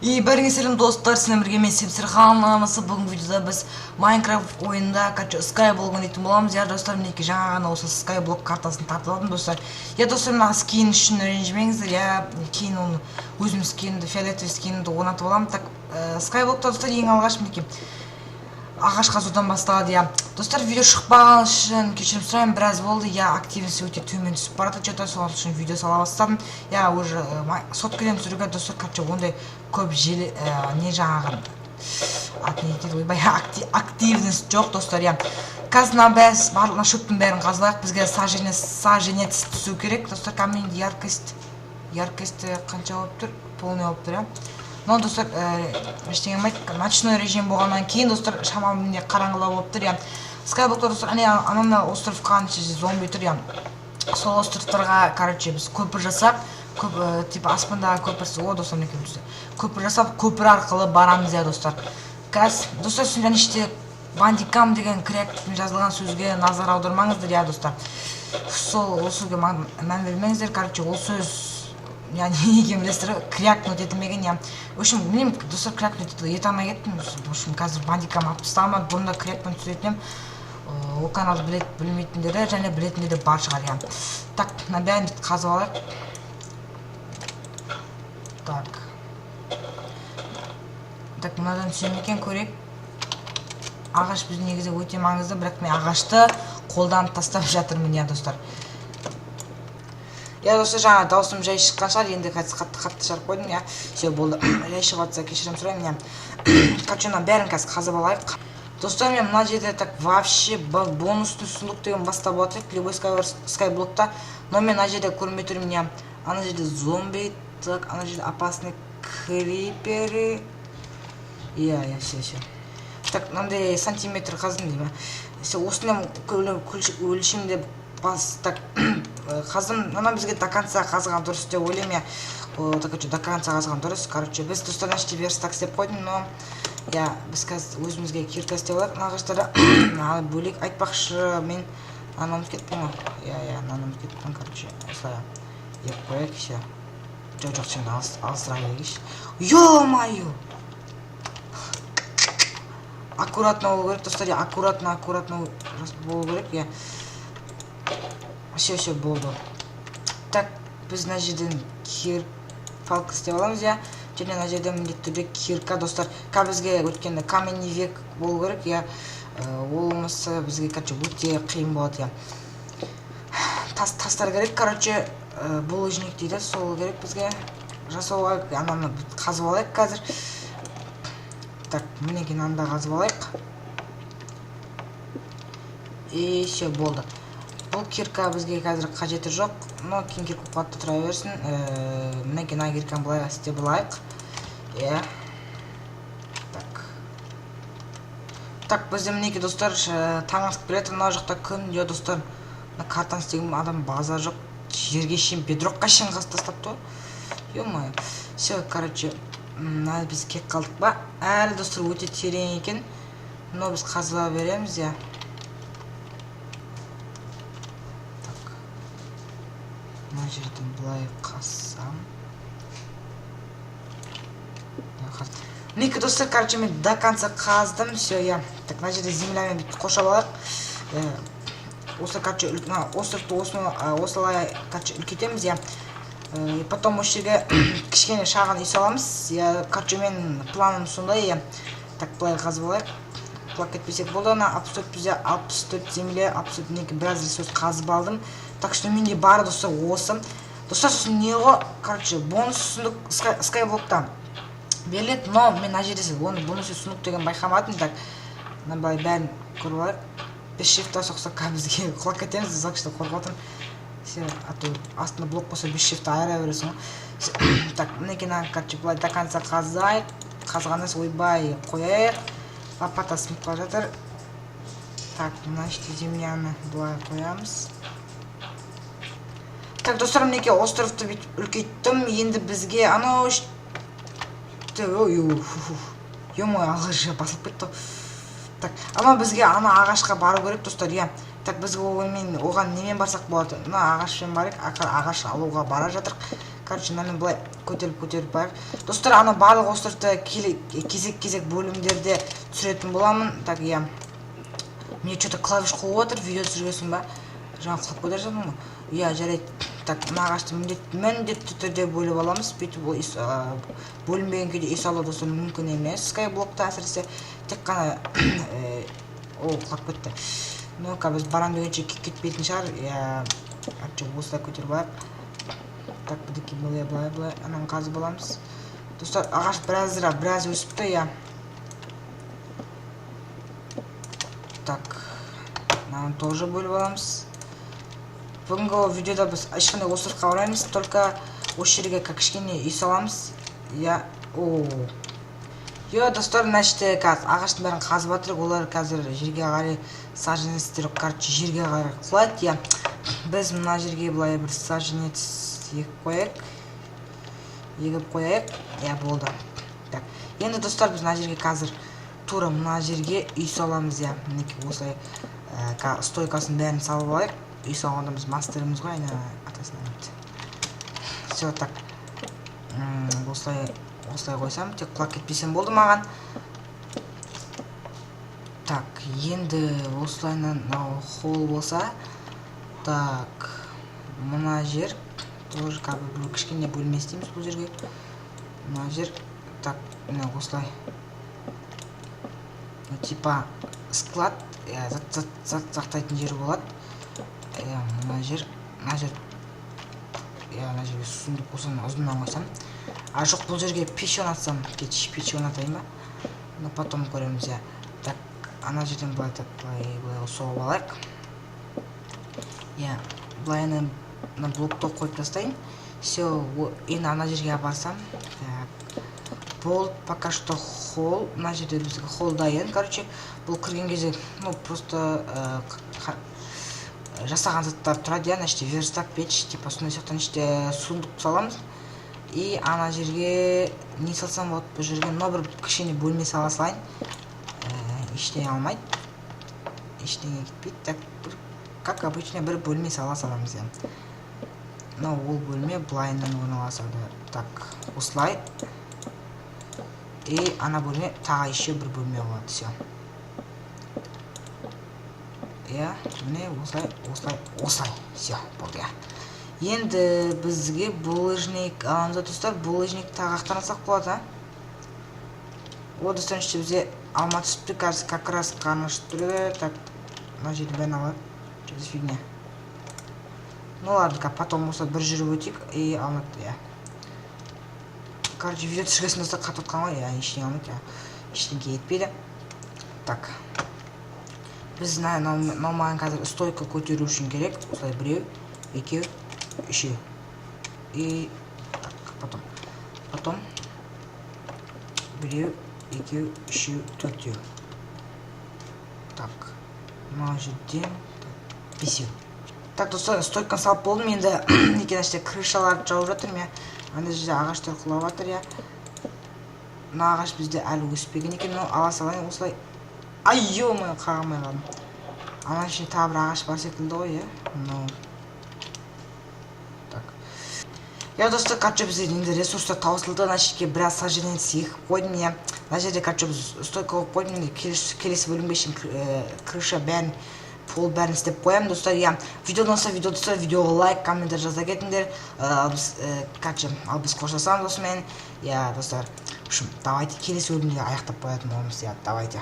Бәріңе сәлем достар, сіздермен бірге мен Сепсерхан. Бүгінгі видеода біз Майнкрафт ойында Skyblock ойнайтын боламыз. Достар, мінекей жаңа ғана осы Skyblock картасын тартып алдым достар. Достар, мына скин үшін ренжімеңіздер. Кейін оны өзім скинді, фиолетовый скинді орнатып аламын. Так, Skyblockта достар ең алғаш мінекей ағаш қазудан басталады. Достар, видео шықпаған үшін кешірім сұраймын, біраз болды. Активности өте төмен түсіп барады. Что-то сол үшін видео сала бастадым. Уже соткалем түсіруге достар, ондай көп желі не жаңағы активность жоқ достар. Қазір біз барлығына шөптің бәрін қазылайық. Бізге саженец түсу керек. Достар, каменді яркость қанша болып тұр? Полный болып тұр. Но достар, ештеңе болмайды. Ночной режим болғаннан кейін достар шамалы міне қараңғылау болып тұр. Skyblockта достар, анамда остров қанша зомби тұр. Сол островтарға, біз көпір жасап, типа аспандағы көпір, достар, көпір жасап, көпір арқылы барамыз достар. Достар, және іште бандикам деген кряктің жазылған сөзге назар аудармаңыздар достар. Сол сөзге мән бермеңіздер. Ол сөз неге білесіздер, крякнуть етілмеген. В общем, білмеймін, достар, крякнуть ете алмай кеттім. В общем, қазір бандикам алып тасталмады. Бұрында крякнуть түсіретінем. Ол каналды білмейтіндері және білетіндері бар шығар. Так, мына бәрін қазып алайық. Так, мынадан түсем екен көрейік. Ағаш біз негізі өте маңызды, бірақ мен ағашты қолданып тастап жатырмын, достар. Достар, жаңа даусым жай шыққан шығар, енді қатты жарып қойдым. Все болды, жай шығып атса кешірім сұраймын. Бәрін қазып алайық. Достар, мен мына жерде так вообще бонусты сундук деген бастап отыр любой Skyblockта. Но мен мына жерде көрмей тұрмын. Ана жерде зомби, так, ана жерде опасный криперы. Все. Так, мынандай сантиметр қаздым деймін. Осындай өлшемде так қаздым. Ана бізге до конца қазған дұрыс деп ойлаймын. До конца қазған дұрыс. Біз достардан іште верстак істеп қойдым, но біз қазір өзімізге кирка істеп алайық. Ағаштары бөлек айтпақшы, мен ананы кеттім. Ананы кеттім, осылай еп қояйық. Жоқ, сен алыстыра келгеш. Ё-майо! Аккуратно болу керек, достар, аккуратно болу керек. Все болды. Так, біз мына жерден палка істеп аламыз. Және мына жерден міндетті түрде кирка, достар. Бізге өткенде каменный век болу керек. Ол болмаса бізге өте қиын болады. Тастар керек, булыжник дейді, сол керек бізге жасауға. Ананы қазып алайық қазір. Так, мінекен анда қазып алайық. Все болды. Бұл кирка бізге қазір қажеті жоқ, но кейін кирка қуатты тұра берсін. Мінекен ана кирканы бұлай істеп алайық. Так, бізде мінеке достар таң асып келеді. Мына жақта күн, достар, картаны істеген адам базар жоқ. Жерге шейін бедрокқа шейін қазып тастапты. Ё-майо. Все, біз кек қалдық ба? Әлі достар өте терең екен. Но біз қазыла береміз. Мына жерден бұлай қазсам. Мінекі достар, мен до конца қаздым. Все, так, мына жерде землямен қоршап алайық. Островты осылай үлкетеміз. Потом осы жерге кішкене шағын үй саламыз. Мен планым сондай. Так, бұлай қазып алайық. Құлап кетпесек болды. 64 земля, 64 біраз ресурс қазып алдым. Так что менде бары достар осы. Достар, сосын не ғой? Бонус сундук Skyblockта беріледі, но мен мына жерде оны бонус сундук деген байқамадым. Так, мына былай бәрін көріп алайық. Біз шифтта соқсақ бізге құлап кетеміз. Зақшта қорқып отырмын. Астында блок болса 5 шифтті айыра бересің. Так, мінекен былай до конца қазайық. Қазғаннан ойбай қояйық. Лопата сынып қала жатыр. Так, мына іште земляны былай қоямыз. Так, достар, мінеке островты үлкейттім. Енді бізге анау Ё-мой, ағаш басылып кетті. Так, ана бізге ағашқа бару керек, достар. Так, біз оған немен барсақ болады? Ағашпен барайық, ағаш алуға бара жатыр. короче мына былай көтеріп барып достар, ана барлық островта кезек бөлімдерде түсіретін боламын. Так, иә, мне что-то клавиш қойып отыр, видео түсіргесін ба жаңа қылып көтер жатырмын ғой. Иә, жарайды. Так, мына ағашты міндетті түрде бөліп аламыз. Бүйтіп бөлінбеген күйде үй салу достар мүмкін емес. Скайблокта әсіресе тек қана ол құлап кетті. Ну, біз барам дегенше кетпейтін шығар. Иә, осылай көтеріп алайық. Так, бұдеке былай анан қазып аламыз. Достар, ағаш біраз өсіпті, иә. Так, мынаны тоже бөліп аламыз. Бүгінгі видеода біз ешқандай осырыққа ораймыз, только осы жерге кішкене үй саламыз. Иә, Йо, достар, мәшті ағаштың бәрін қазып атырық, олар қазір жерге қарай саженецтер, короче, жерге қарай құлайды. Иә, біз мына жерге былай бір саженец егіп қояйық. Иә, болды. Так, енді достар, біз мына жерге қазір тура мына жерге үй саламыз. Иә, мінеки осылай стойкасын бәрін салып алайық. Үй салғанда біз мастеріміз ғой, атасына өтті. Все, так, осылай қойсам, тек құлап кетпесем болды маған. Так, енді осылайынан холл болса, так, мына жер тоже бір кішкене бөлме істейміз бұл жерге. Мына жер, так, осылай, типа склад, сақтайтын жер болады. Мына жер, жерге суындық қосам, ұзыннан қойсам. А жоқ, бұл жерге пеш орнатсам, пеш орнатайын ба? Но потом көреміз, иә. Так, ана жерден былай соғып алайық. Иә, былай блокты қойып тастайын. Все, енді ана жерге барсам. Бол, пока что холл, мына жерде бізге холл дайын. Короче, бұл кірген кезде, просто жасаған заттар тұрады, иә, верстак, печ, типа сондай сияқтан суындық саламыз. И ана жерге не салсам болады, бұл жерге бір кішкене бөлме сала салайын. Ештеңе алмайды, ештеңе кетпейді. Так, как обычно бір бөлме сала саламыз. Ол бөлме былайынан орналасады. Так, осылай. И ана бөлме тағы еще бір бөлме болады. Все. Иә, міне осылай. Все, болды. Енді бізге булыжник аламыз, достар. Булыжник тағы ақтарасақ болады. Достар, бізде алма түсіпті, как раз қарныш түрі. Так, мына жерді бәрін алады. Что за фигня? Ну ладно, потом осы бір жүріп өтейік. И алмады, иә. Короче, видео түсіргесін достар қатып отқан ғой. Иә, ештеңе алмайды, ештеңе етпейді. Так. Біз маған қазір стойка көтеру үшін керек. Осылай біреу, екеу, үшеу. И потом біреу, екеу, үшеу, төртеу. Так, мына жерден бесеу. Так, достар, стойканы салып болдым. Енді некенаште крышаларды жауып жатырмын. Анда жерде ағаштар құлап жатыр. Мына ағаш бізде әлі өспеген екен. Ала салайын осылай. Ай, ё-моё, қағамай қалдым. Ана үшін тағы бір ағаш бар секілді ғой, Так. Я, достар, короче, бізде енді ресурстар таусылды. Ана жерге біраз саженец егіп қойдым, иә. Ана жерде, короче, біз стойка қойып қойдым. Келесі бөлімге үшін крыша бәрін, пол бәрін істеп қоямын, достар. Я видеодан болса, видеоға лайк, комментар жаза кетіңдер. Ал біз қоштасамыз осымен. Я, достар, давайте келесі бөлімде аяқтап қоятын боламыз, давайте.